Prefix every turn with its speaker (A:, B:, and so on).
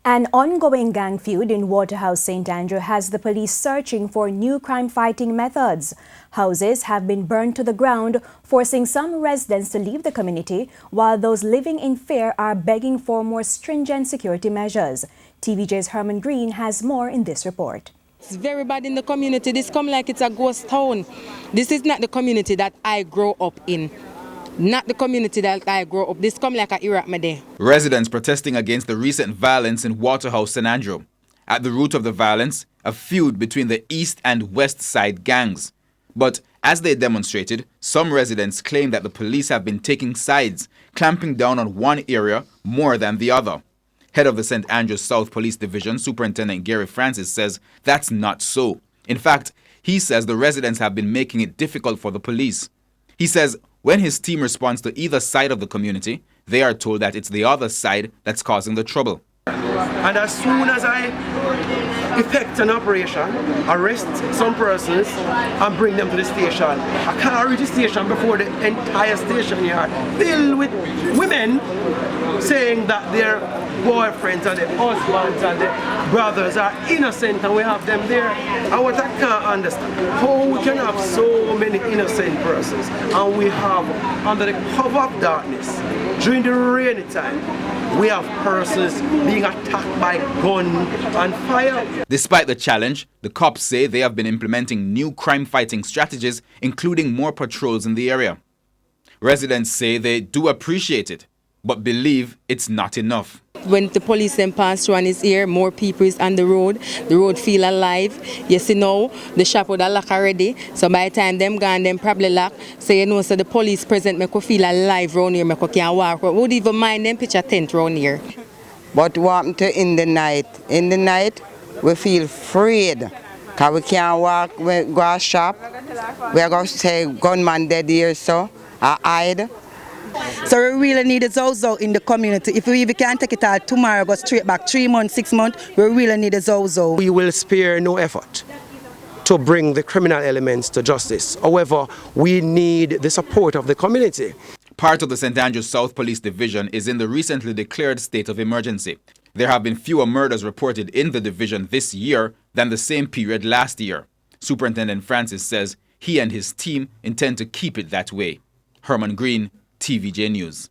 A: An ongoing gang feud in Waterhouse, St. Andrew has the police searching for new crime-fighting methods. Houses have been burned to the ground, forcing some residents to leave the community, while those living in fear are begging for more stringent security measures. TVJ's Herman Green has more in this report.
B: It's very bad in the community. This come like it's a ghost town. This is not the community that I grew up in. Not the community that I grew up. This come like a Iraq Mede.
C: Residents protesting against the recent violence in Waterhouse, St. Andrew. At the root of the violence, a feud between the east and west side gangs. But as they demonstrated, some residents claim that the police have been taking sides, clamping down on one area more than the other. Head of the St. Andrews South Police Division, Superintendent Gary Francis, says that's not so. In fact, he says the residents have been making it difficult for the police. He says when his team responds to either side of the community, they are told that it's the other side that's causing the trouble.
D: And as soon as I effect an operation, arrest some persons and bring them to the station, I can't reach the station before the entire station yard filled with women saying that their boyfriends and their husbands and their brothers are innocent and we have them there. And what I can't understand, how we can have so many innocent persons and we have, under the cover of darkness, during the rainy time, we have persons being attacked by gun and fire.
C: Despite the challenge, the cops say they have been implementing new crime-fighting strategies, including more patrols in the area. Residents say they do appreciate it, but believe it's not enough.
B: When the police then pass through and is here, more people is on the road feel alive. You see now, the shop would have locked already, so by the time them gone, them probably lock. So you know, so the police present make you feel alive around here, make you can walk. Would even mind them pitch a tent around here.
E: But what happened to in the night? In the night, we feel afraid, because we can't walk, we go to shop. We are going to say gunman dead here, so I hide.
F: So we really need a Zozo in the community. If we even can't take it out tomorrow, go straight back 3 months, 6 months, we really need a Zozo.
D: We will spare no effort to bring the criminal elements to justice. However, we need the support of the community.
C: Part of the St. Andrews South Police Division is in the recently declared state of emergency. There have been fewer murders reported in the division this year than the same period last year. Superintendent Francis says he and his team intend to keep it that way. Herman Green, TVJ News.